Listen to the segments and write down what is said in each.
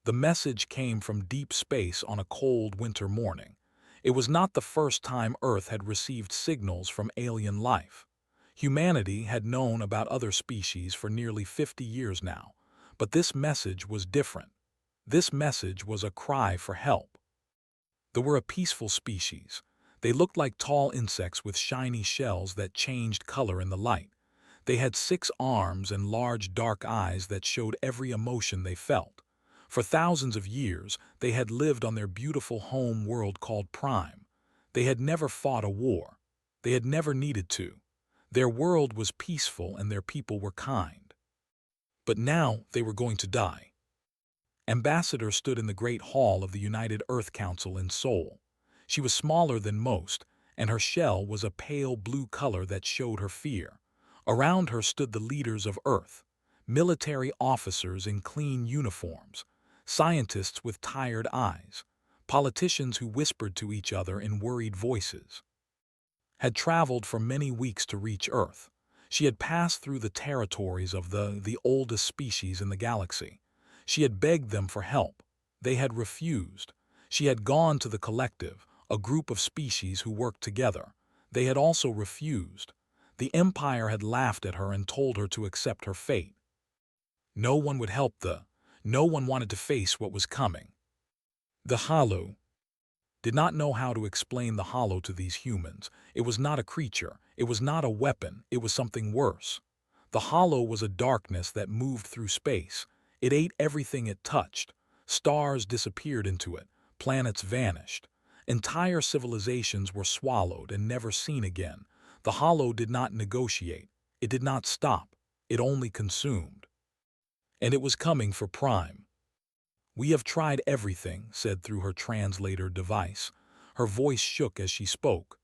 The message came from deep space on a cold winter morning. It was not the first time Earth had received signals from alien life. Humanity had known about other species for nearly 50 years now, but this message was different. This message was a cry for help. They were a peaceful species. They looked like tall insects with shiny shells that changed color in the light. They had 6 arms and large dark eyes that showed every emotion they felt. For thousands of years, they had lived on their beautiful home world called Prime. They had never fought a war. They had never needed to. Their world was peaceful and their people were kind. But now they were going to die. Ambassador stood in the Great Hall of the United Earth Council in Seoul. She was smaller than most, and her shell was a pale blue color that showed her fear. Around her stood the leaders of Earth, military officers in clean uniforms, scientists with tired eyes, politicians who whispered to each other in worried voices. Had traveled for many weeks to reach Earth. She had passed through the territories of the oldest species in the galaxy. She had begged them for help. They had refused. She had gone to the Collective, a group of species who worked together. They had also refused. The Empire had laughed at her and told her to accept her fate. No one would help no one wanted to face what was coming. The Hollow did not know how to explain the Hollow to these humans. It was not a creature. It was not a weapon. It was something worse. The Hollow was a darkness that moved through space. It ate everything it touched. Stars disappeared into it. Planets vanished. Entire civilizations were swallowed and never seen again. The Hollow did not negotiate. It did not stop. It only consumed. And it was coming for Prime. "We have tried everything," said through her translator device. Her voice shook as she spoke.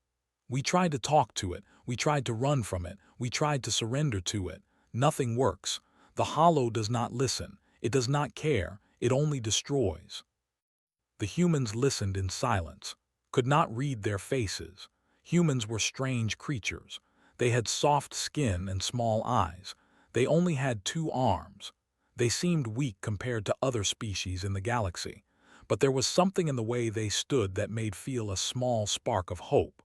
"We tried to talk to it. We tried to run from it. We tried to surrender to it. Nothing works. The Hollow does not listen. It does not care. It only destroys." The humans listened in silence, could not read their faces. Humans were strange creatures. They had soft skin and small eyes. They only had 2 arms. They seemed weak compared to other species in the galaxy, but there was something in the way they stood that made feel a small spark of hope.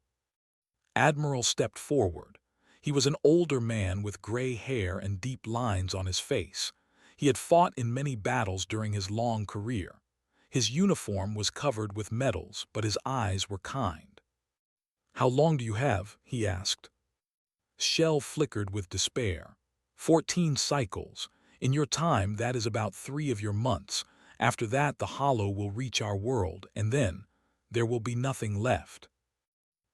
Admiral stepped forward. He was an older man with gray hair and deep lines on his face. He had fought in many battles during his long career. His uniform was covered with medals, but his eyes were kind. "How long do you have?" he asked. Shell flickered with despair. 14 cycles. In your time, that is about 3 of your months. After that, the Hollow will reach our world, and then there will be nothing left.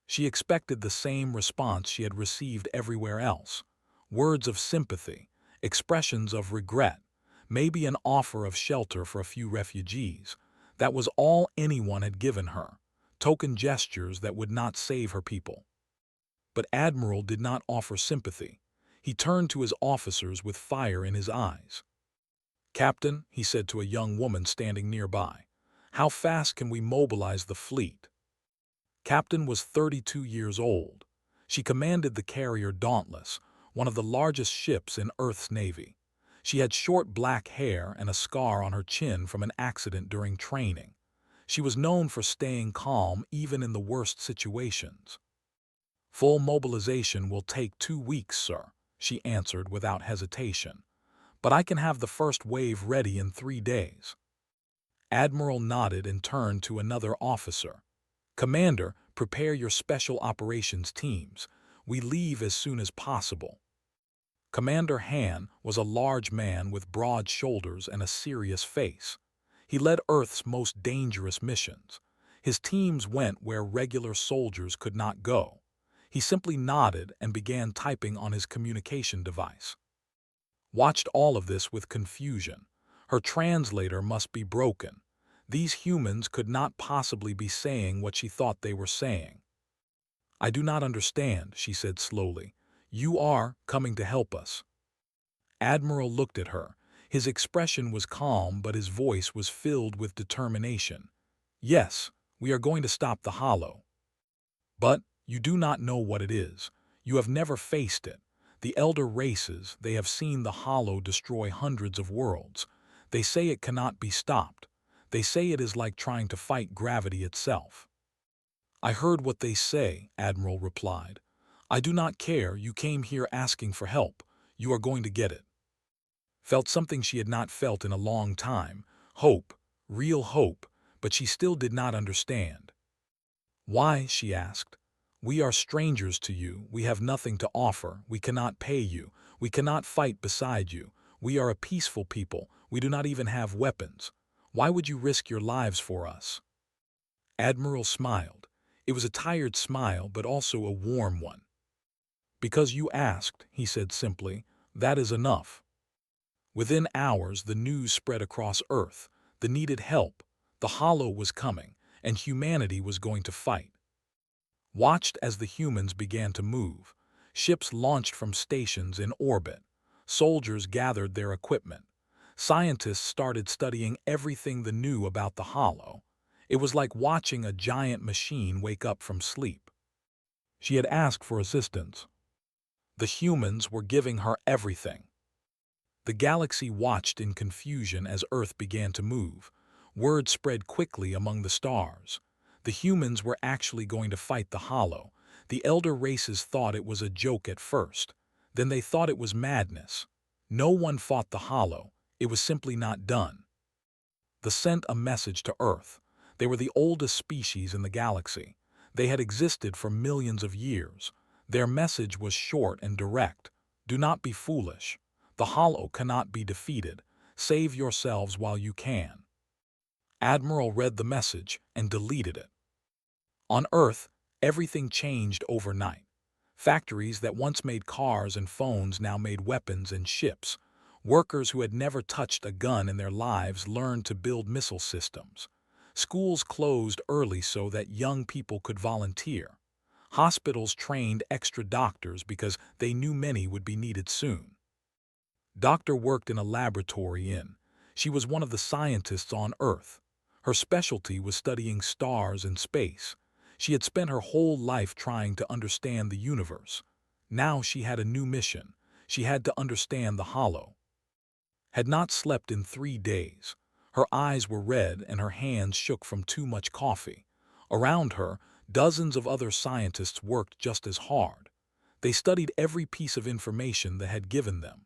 She expected the same response she had received everywhere else. Words of sympathy, expressions of regret, maybe an offer of shelter for a few refugees. That was all anyone had given her, token gestures that would not save her people. But Admiral did not offer sympathy. He turned to his officers with fire in his eyes. "Captain," he said to a young woman standing nearby, "how fast can we mobilize the fleet?" Captain was 32 years old. She commanded the carrier Dauntless, one of the largest ships in Earth's Navy. She had short black hair and a scar on her chin from an accident during training. She was known for staying calm even in the worst situations. "Full mobilization will take 2 weeks, sir," she answered without hesitation. "But I can have the first wave ready in 3 days." Admiral nodded and turned to another officer. "Commander, prepare your special operations teams. We leave as soon as possible." Commander Han was a large man with broad shoulders and a serious face. He led Earth's most dangerous missions. His teams went where regular soldiers could not go. He simply nodded and began typing on his communication device. Watched all of this with confusion. Her translator must be broken. These humans could not possibly be saying what she thought they were saying. "I do not understand," she said slowly. "You are coming to help us." Admiral looked at her. His expression was calm, but his voice was filled with determination. "Yes, we are going to stop the Hollow. But you do not know what it is. You have never faced it. The elder races, they have seen the Hollow destroy hundreds of worlds. They say it cannot be stopped. They say it is like trying to fight gravity itself. I heard what they say, Admiral replied. I do not care, you came here asking for help. You are going to get it. Felt something she had not felt in a long time. Hope, real hope, but she still did not understand. Why, she asked. We are strangers to you, we have nothing to offer, we cannot pay you, we cannot fight beside you, we are a peaceful people, we do not even have weapons. Why would you risk your lives for us? Admiral smiled. It was a tired smile, but also a warm one. Because you asked, he said simply, that is enough. Within hours, the news spread across Earth. The needed help, the Hollow was coming, and humanity was going to fight. Watched as the humans began to move. Ships launched from stations in orbit. Soldiers gathered their equipment. Scientists started studying everything they knew about the Hollow. It was like watching a giant machine wake up from sleep. She had asked for assistance. The humans were giving her everything. The galaxy watched in confusion as Earth began to move. Word spread quickly among the stars. The humans were actually going to fight the Hollow. The elder races thought it was a joke at first. Then they thought it was madness. No one fought the Hollow. It was simply not done. They sent a message to Earth. They were the oldest species in the galaxy. They had existed for millions of years. Their message was short and direct. Do not be foolish. The Hollow cannot be defeated. Save yourselves while you can. Admiral read the message and deleted it. On Earth, everything changed overnight. Factories that once made cars and phones now made weapons and ships. Workers who had never touched a gun in their lives learned to build missile systems. Schools closed early so that young people could volunteer. Hospitals trained extra doctors because they knew many would be needed soon. Doctor worked in a laboratory in. She was one of the scientists on Earth. Her specialty was studying stars and space. She had spent her whole life trying to understand the universe. Now she had a new mission. She had to understand the Hollow. Had not slept in 3 days. Her eyes were red and her hands shook from too much coffee. Around her, dozens of other scientists worked just as hard. They studied every piece of information they had given them.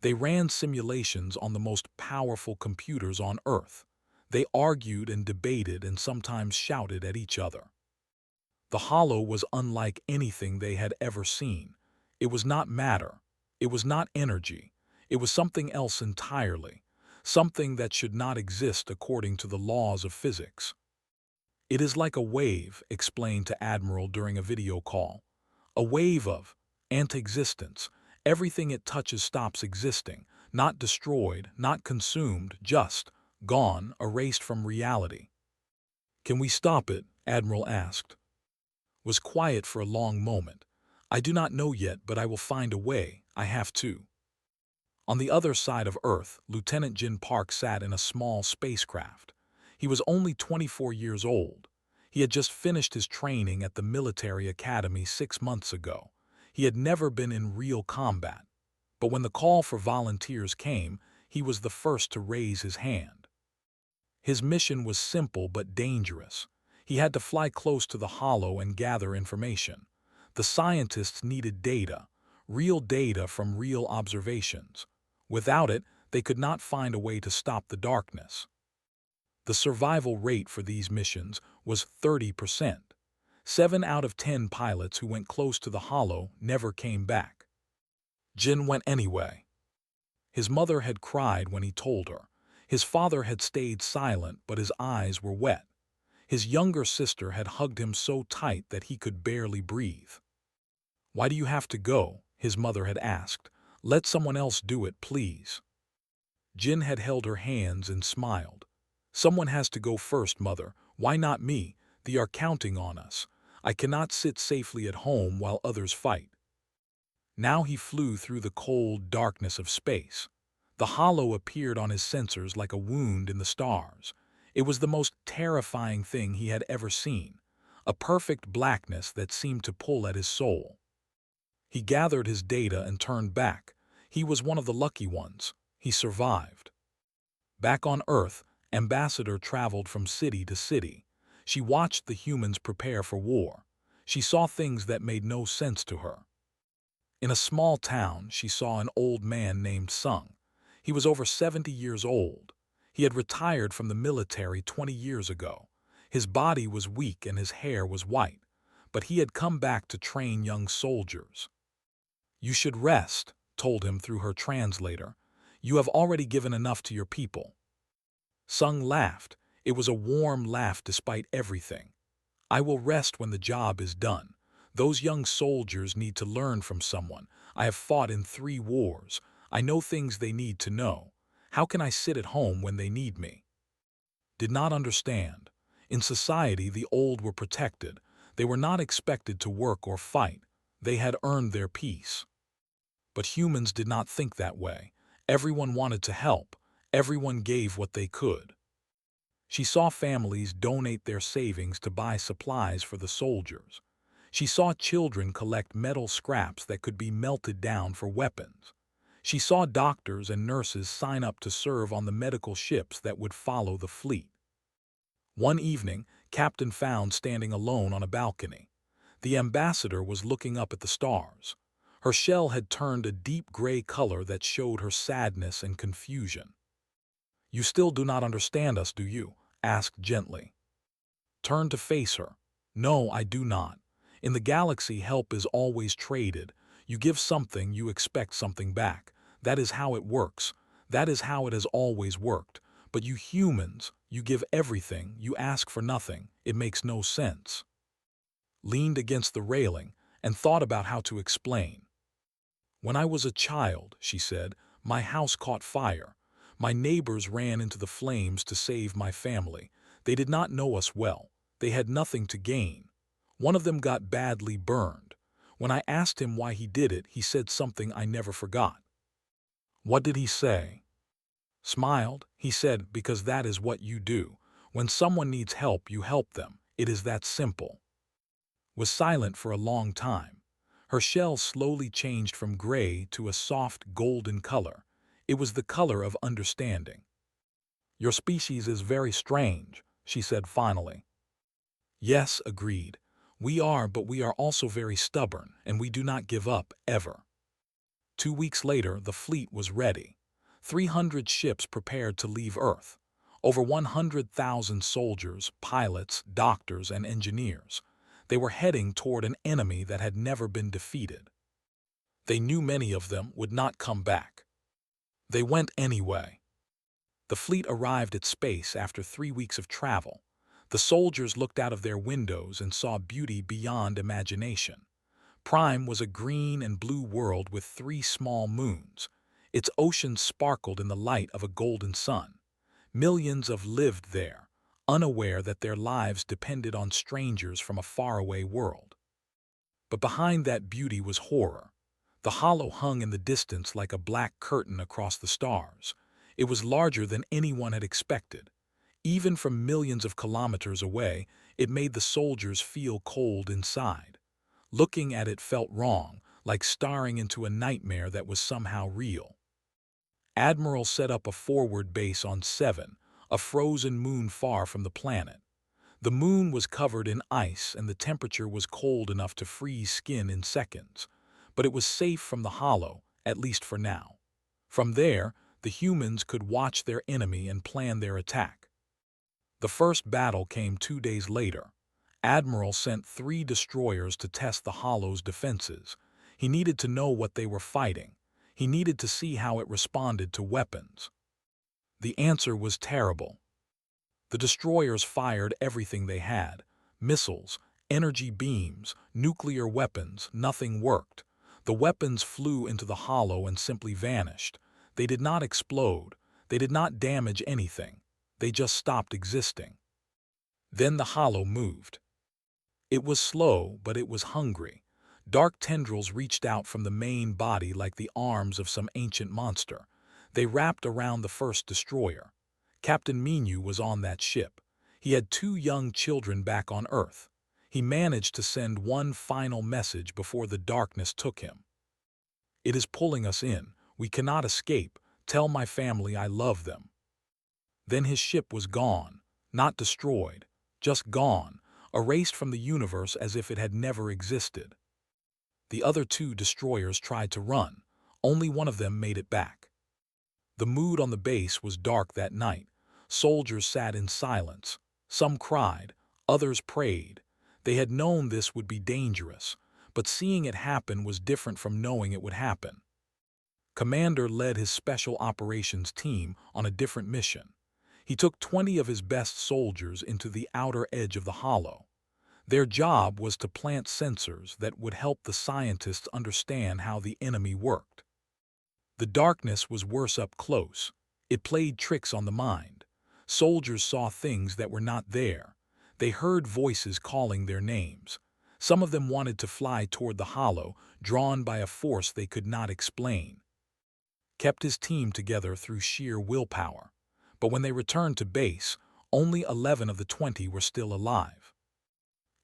They ran simulations on the most powerful computers on Earth. They argued and debated and sometimes shouted at each other. The Hollow was unlike anything they had ever seen. It was not matter. It was not energy. It was something else entirely. Something that should not exist according to the laws of physics. It is like a wave, explained to Admiral during a video call. A wave of anti-existence. Everything it touches stops existing, not destroyed, not consumed, just gone, erased from reality. Can we stop it? Admiral asked. Was quiet for a long moment. I do not know yet, but I will find a way. I have to. On the other side of Earth, Lieutenant Jin Park sat in a small spacecraft. He was only 24 years old. He had just finished his training at the military academy 6 months ago. He had never been in real combat. But when the call for volunteers came, he was the first to raise his hand. His mission was simple but dangerous. He had to fly close to the Hollow and gather information. The scientists needed data, real data from real observations. Without it, they could not find a way to stop the darkness. The survival rate for these missions was 30%. 7 out of 10 pilots who went close to the Hollow never came back. Jin went anyway. His mother had cried when he told her. His father had stayed silent, but his eyes were wet. His younger sister had hugged him so tight that he could barely breathe. Why do you have to go? His mother had asked. Let someone else do it, please. Jin had held her hands and smiled. Someone has to go first, mother. Why not me? They are counting on us. I cannot sit safely at home while others fight. Now he flew through the cold darkness of space. The Hollow appeared on his sensors like a wound in the stars. It was the most terrifying thing he had ever seen, a perfect blackness that seemed to pull at his soul. He gathered his data and turned back. He was one of the lucky ones. He survived. Back on Earth, Ambassador traveled from city to city. She watched the humans prepare for war. She saw things that made no sense to her. In a small town, she saw an old man named Sung. He was over 70 years old. He had retired from the military 20 years ago. His body was weak and his hair was white, but he had come back to train young soldiers. "You should rest," told him through her translator. "You have already given enough to your people." Sung laughed. It was a warm laugh despite everything. "I will rest when the job is done. Those young soldiers need to learn from someone. I have fought in 3 wars. I know things they need to know. How can I sit at home when they need me?" Did not understand. In society, the old were protected. They were not expected to work or fight. They had earned their peace. But humans did not think that way. Everyone wanted to help. Everyone gave what they could. She saw families donate their savings to buy supplies for the soldiers. She saw children collect metal scraps that could be melted down for weapons. She saw doctors and nurses sign up to serve on the medical ships that would follow the fleet. One evening, Captain found standing alone on a balcony. The ambassador was looking up at the stars. Her shell had turned a deep gray color that showed her sadness and confusion. "You still do not understand us, do you?" asked gently. Turned to face her. "No, I do not. In the galaxy, help is always traded. You give something, you expect something back. That is how it works. That is how it has always worked. But you humans, you give everything, you ask for nothing. It makes no sense." Leaned against the railing and thought about how to explain. "When I was a child," she said, "my house caught fire. My neighbors ran into the flames to save my family. They did not know us well. They had nothing to gain. One of them got badly burned. When I asked him why he did it, he said something I never forgot." "What did he say?" Smiled. "He said, because that is what you do. When someone needs help, you help them. It is that simple." Was silent for a long time. Her shell slowly changed from gray to a soft golden color. It was the color of understanding. "Your species is very strange," she said finally. "Yes," agreed. "We are, but we are also very stubborn, and we do not give up, ever." 2 weeks later, the fleet was ready. 300 ships prepared to leave Earth. Over 100,000 soldiers, pilots, doctors, and engineers. They were heading toward an enemy that had never been defeated. They knew many of them would not come back. They went anyway. The fleet arrived at space after 3 weeks of travel. The soldiers looked out of their windows and saw beauty beyond imagination. Prime was a green and blue world with 3 small moons. Its oceans sparkled in the light of a golden sun. Millions of lived there, unaware that their lives depended on strangers from a faraway world. But behind that beauty was horror. The hollow hung in the distance like a black curtain across the stars. It was larger than anyone had expected. Even from millions of kilometers away, it made the soldiers feel cold inside. Looking at it felt wrong, like staring into a nightmare that was somehow real. Admiral set up a forward base on 7, a frozen moon far from the planet. The moon was covered in ice and the temperature was cold enough to freeze skin in seconds. But it was safe from the hollow, at least for now. From there, the humans could watch their enemy and plan their attack. The first battle came 2 days later. Admiral sent 3 destroyers to test the hollow's defenses. He needed to know what they were fighting. He needed to see how it responded to weapons. The answer was terrible. The destroyers fired everything they had. Missiles, energy beams, nuclear weapons, nothing worked. The weapons flew into the hollow and simply vanished. They did not explode. They did not damage anything. They just stopped existing. Then the hollow moved. It was slow, but it was hungry. Dark tendrils reached out from the main body like the arms of some ancient monster. They wrapped around the first destroyer. Captain Minu was on that ship. He had 2 young children back on Earth. He managed to send one final message before the darkness took him. "It is pulling us in. We cannot escape. Tell my family I love them." Then his ship was gone, not destroyed, just gone, erased from the universe as if it had never existed. The other two destroyers tried to run. Only one of them made it back. The mood on the base was dark that night. Soldiers sat in silence. Some cried, others prayed. They had known this would be dangerous, but seeing it happen was different from knowing it would happen. Commander led his special operations team on a different mission. He took 20 of his best soldiers into the outer edge of the hollow. Their job was to plant sensors that would help the scientists understand how the enemy worked. The darkness was worse up close. It played tricks on the mind. Soldiers saw things that were not there. They heard voices calling their names. Some of them wanted to fly toward the hollow, drawn by a force they could not explain. Kept his team together through sheer willpower. But when they returned to base, only 11 of the 20 were still alive.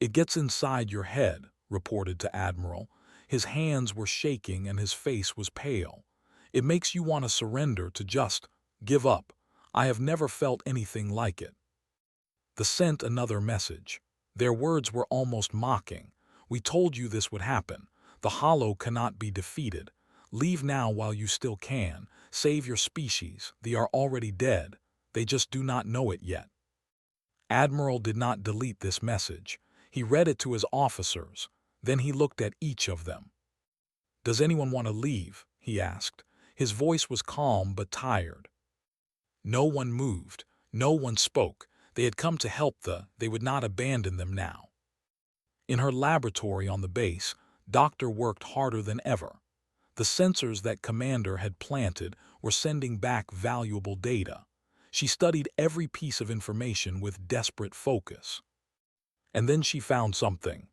"It gets inside your head," reported to Admiral. His hands were shaking and his face was pale. "It makes you want to surrender, to just give up. I have never felt anything like it." They sent another message. Their words were almost mocking. "We told you this would happen. The Hollow cannot be defeated. Leave now while you still can. Save your species. They are already dead. They just do not know it yet." Admiral did not delete this message. He read it to his officers. Then he looked at each of them. "Does anyone want to leave?" he asked. His voice was calm but tired. No one moved. No one spoke. They had come to help they would not abandon them now. In her laboratory on the base, Doctor worked harder than ever. The sensors that Commander had planted were sending back valuable data. She studied every piece of information with desperate focus. And then she found something.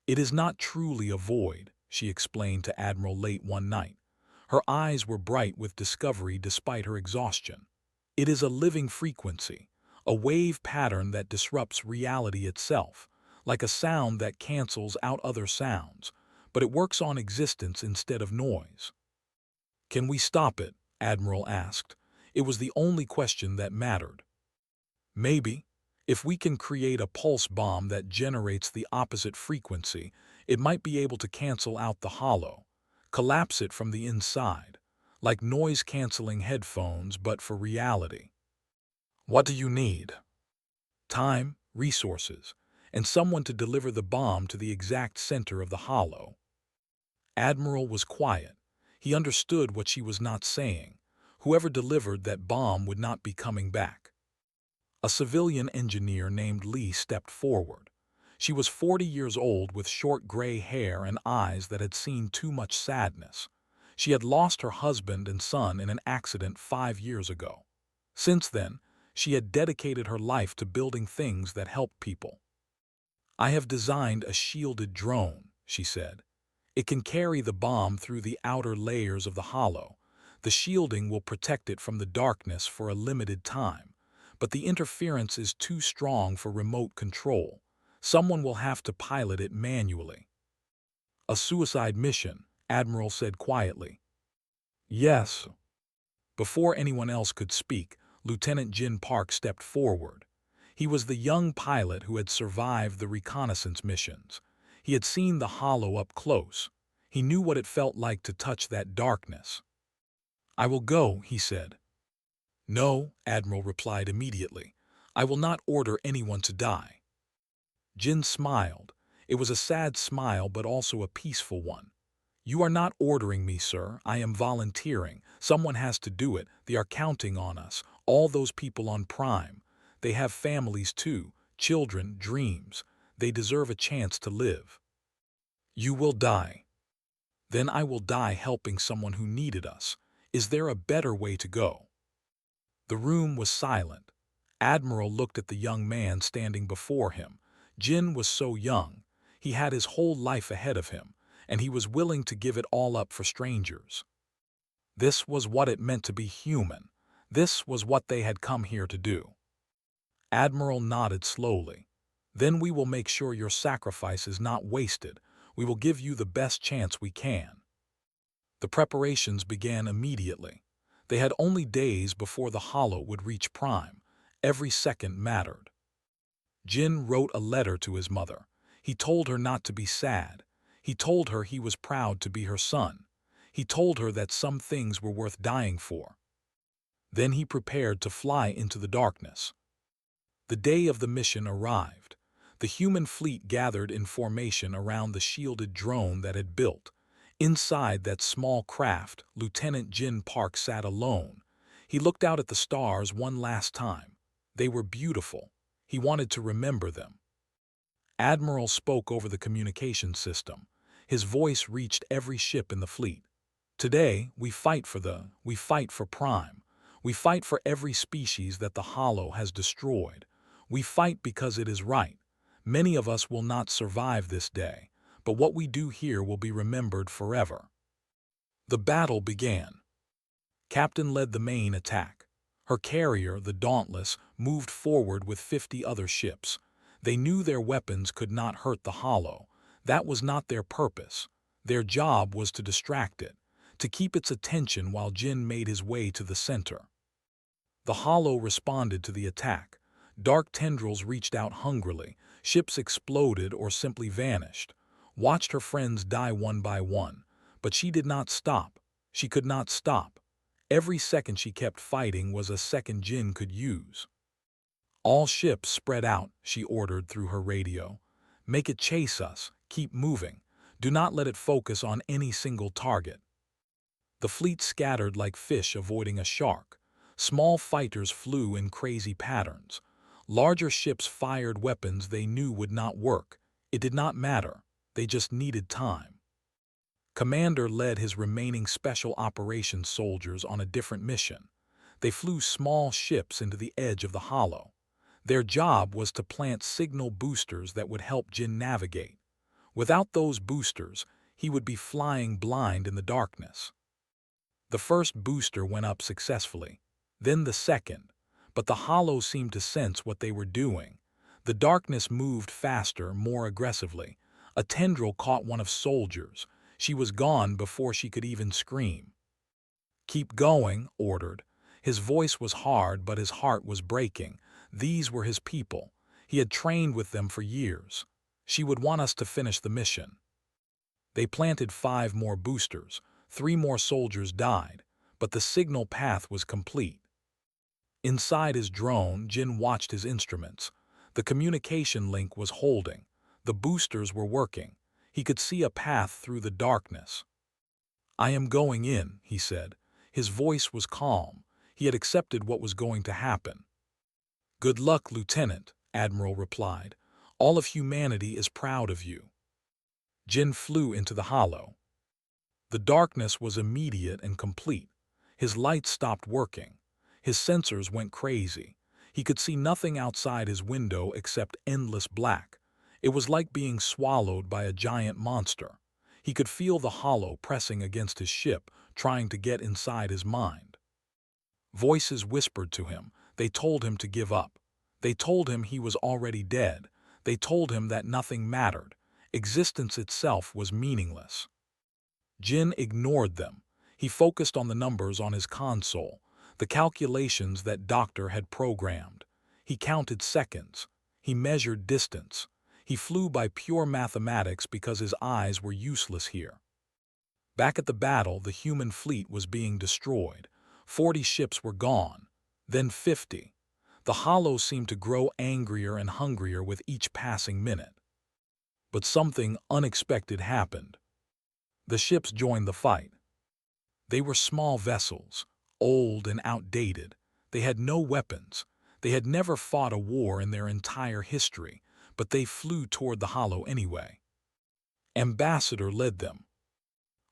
"It is not truly a void," she explained to Admiral late one night. Her eyes were bright with discovery despite her exhaustion. "It is a living frequency, a wave pattern that disrupts reality itself, like a sound that cancels out other sounds, but it works on existence instead of noise." "Can we stop it?" Admiral asked. It was the only question that mattered. "Maybe. If we can create a pulse bomb that generates the opposite frequency, it might be able to cancel out the hollow, collapse it from the inside, like noise-canceling headphones but for reality." "What do you need?" "Time, resources, and someone to deliver the bomb to the exact center of the hollow." Admiral was quiet. He understood what she was not saying. Whoever delivered that bomb would not be coming back. A civilian engineer named Lee stepped forward. She was 40 years old with short gray hair and eyes that had seen too much sadness. She had lost her husband and son in an accident 5 years ago. Since then, she had dedicated her life to building things that help people. "I have designed a shielded drone," she said. "It can carry the bomb through the outer layers of the hollow. The shielding will protect it from the darkness for a limited time. But the interference is too strong for remote control. Someone will have to pilot it manually." "A suicide mission," Admiral said quietly. "Yes." Before anyone else could speak, Lieutenant Jin Park stepped forward. He was the young pilot who had survived the reconnaissance missions. He had seen the hollow up close. He knew what it felt like to touch that darkness. "I will go," he said. "No," Admiral replied immediately. "I will not order anyone to die." Jin smiled. It was a sad smile but also a peaceful one. "You are not ordering me, sir. I am volunteering. Someone has to do it. They are counting on us. All those people on Prime. They have families too, children, dreams. They deserve a chance to live." "You will die." "Then I will die helping someone who needed us. Is there a better way to go?" The room was silent. Admiral looked at the young man standing before him. Jin was so young. He had his whole life ahead of him, and he was willing to give it all up for strangers. This was what it meant to be human. This was what they had come here to do. Admiral nodded slowly. "Then we will make sure your sacrifice is not wasted. We will give you the best chance we can." The preparations began immediately. They had only days before the Hollow would reach prime. Every second mattered. Jin wrote a letter to his mother. He told her not to be sad. He told her he was proud to be her son. He told her that some things were worth dying for. Then he prepared to fly into the darkness. The day of the mission arrived. The human fleet gathered in formation around the shielded drone that had built. Inside that small craft, Lieutenant Jin Park sat alone. He looked out at the stars one last time. They were beautiful. He wanted to remember them. Admiral spoke over the communication system. His voice reached every ship in the fleet. Today, we fight for Prime. We fight for every species that the Hollow has destroyed. We fight because it is right. Many of us will not survive this day, but what we do here will be remembered forever. The battle began. Captain led the main attack. Her carrier, the Dauntless, moved forward with 50 other ships. They knew their weapons could not hurt the Hollow. That was not their purpose. Their job was to distract it, to keep its attention while Jin made his way to the center. The Hollow responded to the attack. Dark tendrils reached out hungrily. Ships exploded or simply vanished. Watched her friends die one by one. But she did not stop. She could not stop. Every second she kept fighting was a second Jin could use. All ships spread out, she ordered through her radio. Make it chase us. Keep moving. Do not let it focus on any single target. The fleet scattered like fish avoiding a shark. Small fighters flew in crazy patterns. Larger ships fired weapons they knew would not work. It did not matter. They just needed time. Commander led his remaining special operations soldiers on a different mission. They flew small ships into the edge of the Hollow. Their job was to plant signal boosters that would help Jin navigate. Without those boosters, he would be flying blind in the darkness. The first booster went up successfully, then the second, but the Hollow seemed to sense what they were doing. The darkness moved faster, more aggressively. A tendril caught one of soldiers. She was gone before she could even scream. Keep going, ordered. His voice was hard, but his heart was breaking. These were his people. He had trained with them for years. She would want us to finish the mission. They planted 5 more boosters. 3 more soldiers died, but the signal path was complete. Inside his drone, Jin watched his instruments. The communication link was holding. The boosters were working. He could see a path through the darkness. I am going in, he said. His voice was calm. He had accepted what was going to happen. Good luck, Lieutenant, Admiral replied. All of humanity is proud of you. Jin flew into the Hollow. The darkness was immediate and complete. His lights stopped working. His sensors went crazy. He could see nothing outside his window except endless black. It was like being swallowed by a giant monster. He could feel the Hollow pressing against his ship, trying to get inside his mind. Voices whispered to him. They told him to give up. They told him he was already dead. They told him that nothing mattered. Existence itself was meaningless. Jin ignored them. He focused on the numbers on his console, the calculations that Doctor had programmed. He counted seconds. He measured distance. He flew by pure mathematics because his eyes were useless here. Back at the battle, the human fleet was being destroyed. 40 ships were gone, then 50. The Hollow seemed to grow angrier and hungrier with each passing minute. But something unexpected happened. The ships joined the fight. They were small vessels, old and outdated. They had no weapons. They had never fought a war in their entire history, but they flew toward the Hollow anyway. Ambassador led them.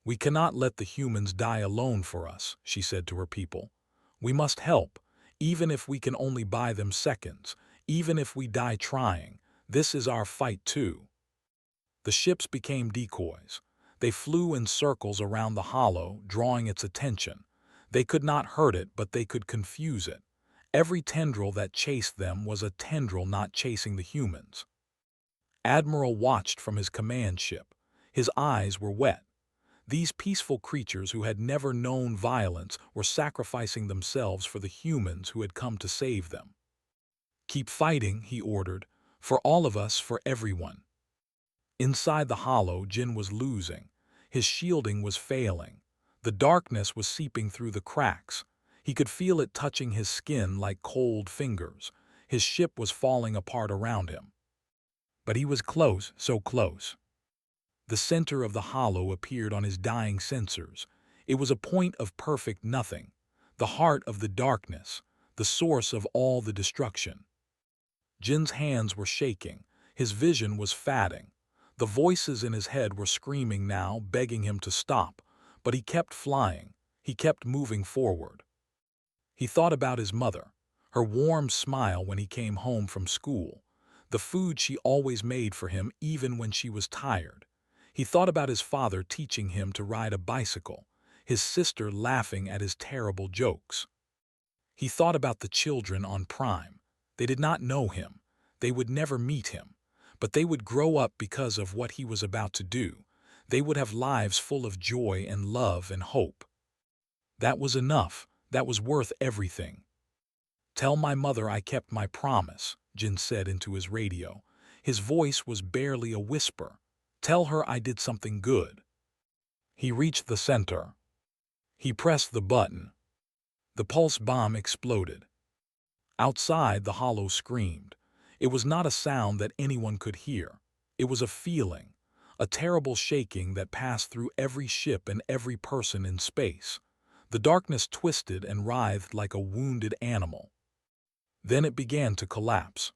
We cannot let the humans die alone for us, she said to her people. We must help, even if we can only buy them seconds, even if we die trying. This is our fight too. The ships became decoys. They flew in circles around the Hollow, drawing its attention. They could not hurt it, but they could confuse it. Every tendril that chased them was a tendril not chasing the humans. Admiral watched from his command ship. His eyes were wet. These peaceful creatures who had never known violence were sacrificing themselves for the humans who had come to save them. "Keep fighting," he ordered, "for all of us, for everyone." Inside the hollow, Jin was losing. His shielding was failing. The darkness was seeping through the cracks. He could feel it touching his skin like cold fingers. His ship was falling apart around him. But he was close, so close. The center of the hollow appeared on his dying sensors. It was a point of perfect nothing, the heart of the darkness, the source of all the destruction. Jin's hands were shaking. His vision was fading. The voices in his head were screaming now, begging him to stop, but he kept flying. He kept moving forward. He thought about his mother, her warm smile when he came home from school, the food she always made for him even when she was tired. He thought about his father teaching him to ride a bicycle, his sister laughing at his terrible jokes. He thought about the children on Prime. They did not know him. They would never meet him. But they would grow up because of what he was about to do. They would have lives full of joy and love and hope. That was enough. That was worth everything. "Tell my mother I kept my promise," Jin said into his radio. His voice was barely a whisper. "Tell her I did something good." He reached the center. He pressed the button. The pulse bomb exploded. Outside, the hollow screamed. It was not a sound that anyone could hear. It was a feeling, a terrible shaking that passed through every ship and every person in space. The darkness twisted and writhed like a wounded animal. Then it began to collapse.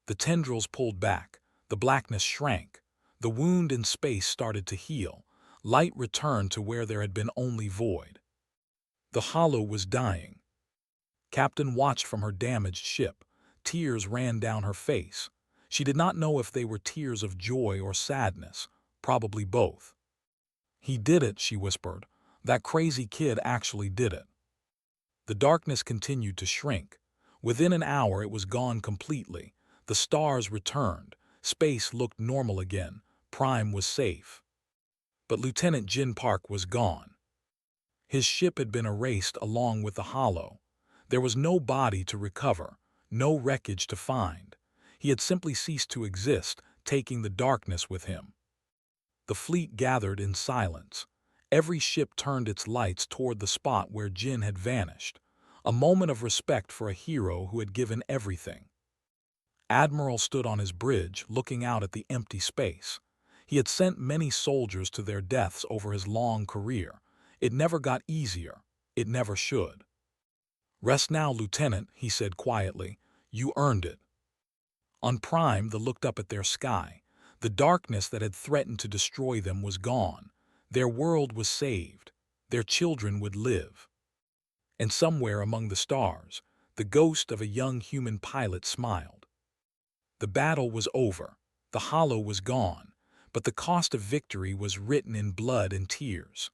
The tendrils pulled back. The blackness shrank. The wound in space started to heal. Light returned to where there had been only void. The hollow was dying. Captain watched from her damaged ship. Tears ran down her face. She did not know if they were tears of joy or sadness, probably both. "He did it," she whispered. "That crazy kid actually did it." The darkness continued to shrink. Within an hour it was gone completely. The stars returned. Space looked normal again. Prime was safe. But Lieutenant Jin Park was gone. His ship had been erased along with the hollow. There was no body to recover, no wreckage to find. He had simply ceased to exist, taking the darkness with him. The fleet gathered in silence. Every ship turned its lights toward the spot where Jin had vanished, a moment of respect for a hero who had given everything. Admiral stood on his bridge, looking out at the empty space. He had sent many soldiers to their deaths over his long career. It never got easier. It never should. "Rest now, Lieutenant," he said quietly. "You earned it." On Prime, they looked up at their sky. The darkness that had threatened to destroy them was gone. Their world was saved. Their children would live. And somewhere among the stars, the ghost of a young human pilot smiled. The battle was over. The hollow was gone. But the cost of victory was written in blood and tears.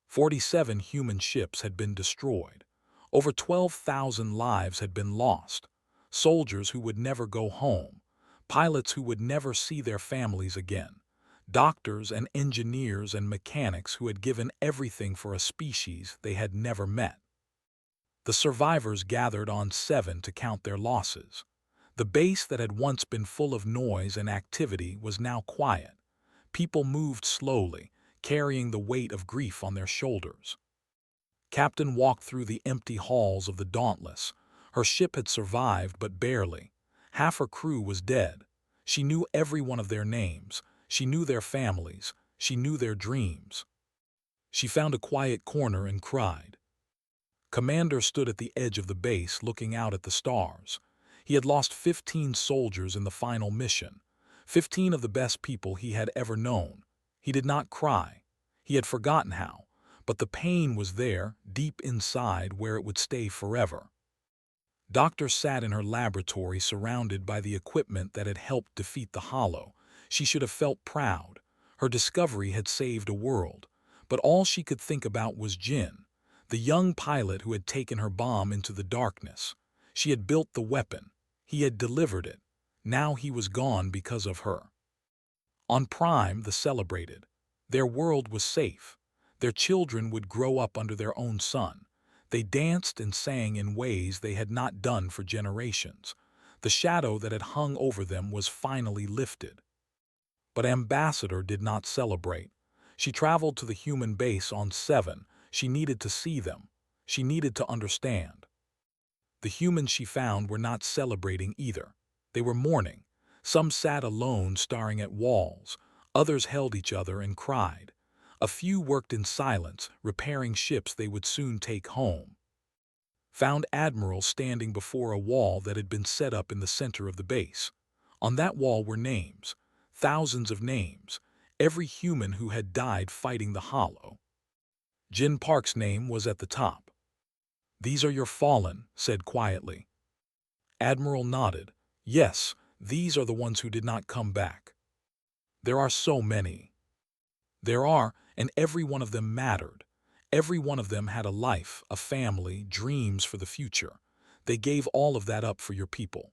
47 human ships had been destroyed. Over 12,000 lives had been lost. Soldiers who would never go home. Pilots who would never see their families again. Doctors and engineers and mechanics who had given everything for a species they had never met. The survivors gathered on 7 to count their losses. The base that had once been full of noise and activity was now quiet. People moved slowly, carrying the weight of grief on their shoulders. Captain walked through the empty halls of the Dauntless. Her ship had survived, but barely. Half her crew was dead. She knew every one of their names. She knew their families. She knew their dreams. She found a quiet corner and cried. Commander stood at the edge of the base, looking out at the stars. He had lost 15 soldiers in the final mission, 15 of the best people he had ever known. He did not cry. He had forgotten how, but the pain was there, deep inside, where it would stay forever. Doctor sat in her laboratory, surrounded by the equipment that had helped defeat the hollow. She should have felt proud. Her discovery had saved a world. But all she could think about was Jin, the young pilot who had taken her bomb into the darkness. She had built the weapon. He had delivered it. Now he was gone because of her. On Prime, they celebrated. Their world was safe. Their children would grow up under their own sun. They danced and sang in ways they had not done for generations. The shadow that had hung over them was finally lifted. But Ambassador did not celebrate. She traveled to the human base on 7. She needed to see them. She needed to understand. The humans she found were not celebrating either. They were mourning. Some sat alone staring at walls. Others held each other and cried. A few worked in silence, repairing ships they would soon take home. Found Admiral standing before a wall that had been set up in the center of the base. On that wall were names. Thousands of names. Every human who had died fighting the Hollow. Jin Park's name was at the top. "These are your fallen," said quietly. Admiral nodded. "Yes, these are the ones who did not come back. There are so many." There are, and every one of them mattered. Every one of them had a life, a family, dreams for the future. They gave all of that up for your people.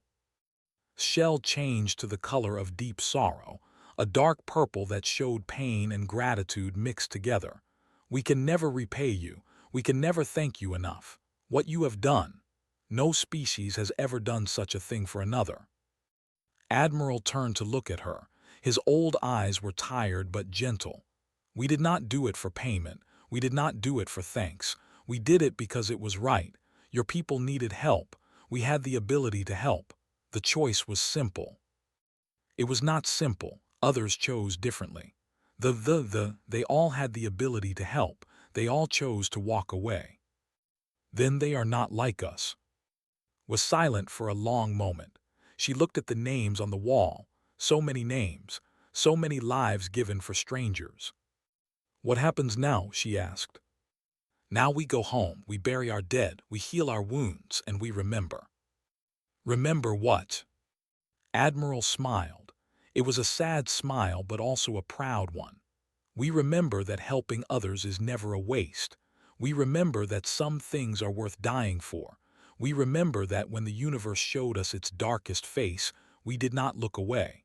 Shell changed to the color of deep sorrow, a dark purple that showed pain and gratitude mixed together. "We can never repay you. We can never thank you enough. What you have done. No species has ever done such a thing for another." Admiral turned to look at her. His old eyes were tired but gentle. "We did not do it for payment. We did not do it for thanks. We did it because it was right. Your people needed help. We had the ability to help. The choice was simple." It was not simple. Others chose differently. They all had the ability to help. They all chose to walk away. "Then they are not like us." Was silent for a long moment. She looked at the names on the wall. So many names. So many lives given for strangers. "What happens now?" she asked. "Now we go home, we bury our dead, we heal our wounds, and we remember." "Remember what?" Admiral smiled. It was a sad smile, but also a proud one. "We remember that helping others is never a waste. We remember that some things are worth dying for. We remember that when the universe showed us its darkest face, we did not look away."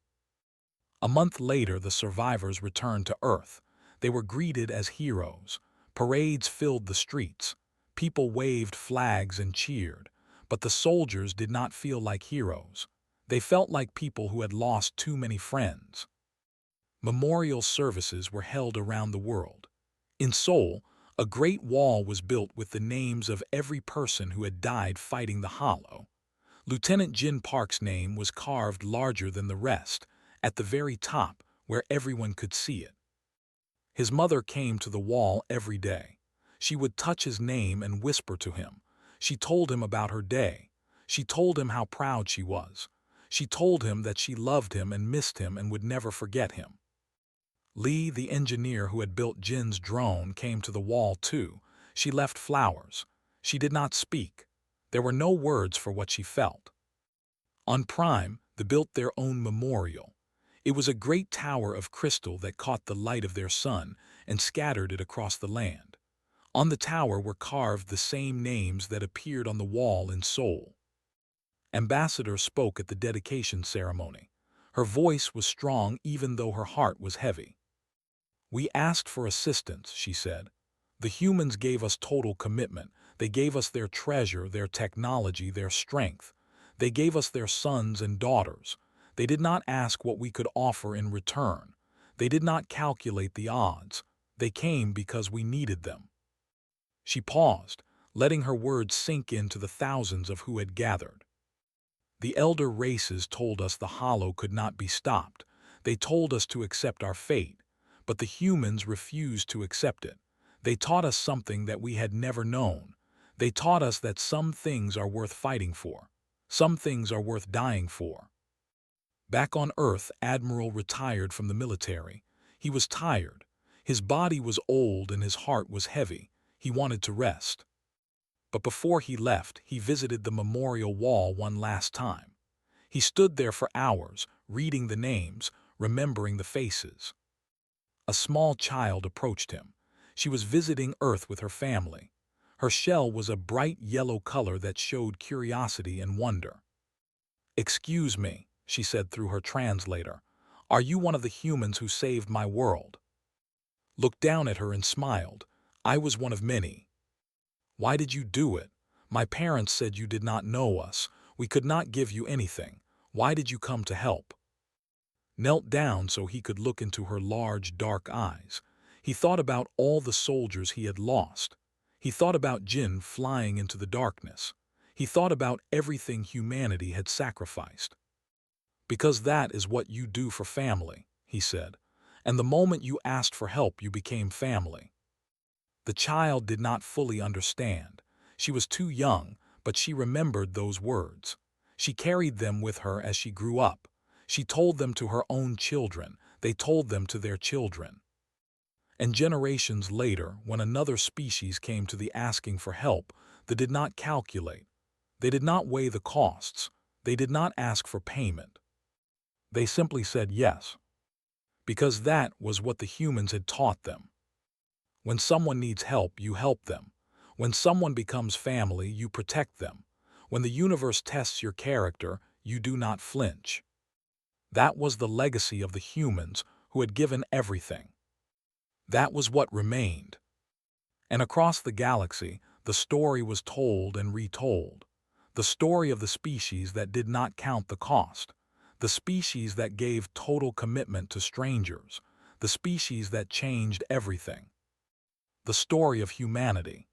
A month later, the survivors returned to Earth. They were greeted as heroes. Parades filled the streets. People waved flags and cheered. But the soldiers did not feel like heroes. They felt like people who had lost too many friends. Memorial services were held around the world. In Seoul, a great wall was built with the names of every person who had died fighting the Hollow. Lieutenant Jin Park's name was carved larger than the rest, at the very top, where everyone could see it. His mother came to the wall every day. She would touch his name and whisper to him. She told him about her day. She told him how proud she was. She told him that she loved him and missed him and would never forget him. Lee, the engineer who had built Jin's drone, came to the wall too. She left flowers. She did not speak. There were no words for what she felt. On Prime, they built their own memorial. It was a great tower of crystal that caught the light of their sun and scattered it across the land. On the tower were carved the same names that appeared on the wall in Seoul. Ambassador spoke at the dedication ceremony. Her voice was strong even though her heart was heavy. "We asked for assistance," she said. "The humans gave us total commitment. They gave us their treasure, their technology, their strength. They gave us their sons and daughters. They did not ask what we could offer in return. They did not calculate the odds. They came because we needed them." She paused, letting her words sink into the thousands of who had gathered. "The elder races told us the Hollow could not be stopped. They told us to accept our fate. But the humans refused to accept it. They taught us something that we had never known. They taught us that some things are worth fighting for. Some things are worth dying for." Back on Earth, Admiral retired from the military. He was tired. His body was old and his heart was heavy. He wanted to rest. But before he left, he visited the memorial wall one last time. He stood there for hours, reading the names, remembering the faces. A small child approached him. She was visiting Earth with her family. Her shell was a bright yellow color that showed curiosity and wonder. "Excuse me," she said through her translator. "Are you one of the humans who saved my world?" looked down at her and smiled. I was one of many. Why did you do it? My parents said you did not know us. We could not give you anything. Why did you come to help? Knelt down so he could look into her large, dark eyes. He thought about all the soldiers he had lost. He thought about Jin flying into the darkness. He thought about everything humanity had sacrificed. Because that is what you do for family, he said. And the moment you asked for help, you became family. The child did not fully understand. She was too young, but she remembered those words. She carried them with her as she grew up. She told them to her own children. They told them to their children. And generations later, when another species came to the asking for help, they did not calculate. They did not weigh the costs. They did not ask for payment. They simply said yes. Because that was what the humans had taught them. When someone needs help, you help them. When someone becomes family, you protect them. When the universe tests your character, you do not flinch. That was the legacy of the humans who had given everything. That was what remained. And across the galaxy, the story was told and retold. The story of the species that did not count the cost. The species that gave total commitment to strangers. The species that changed everything. The story of humanity.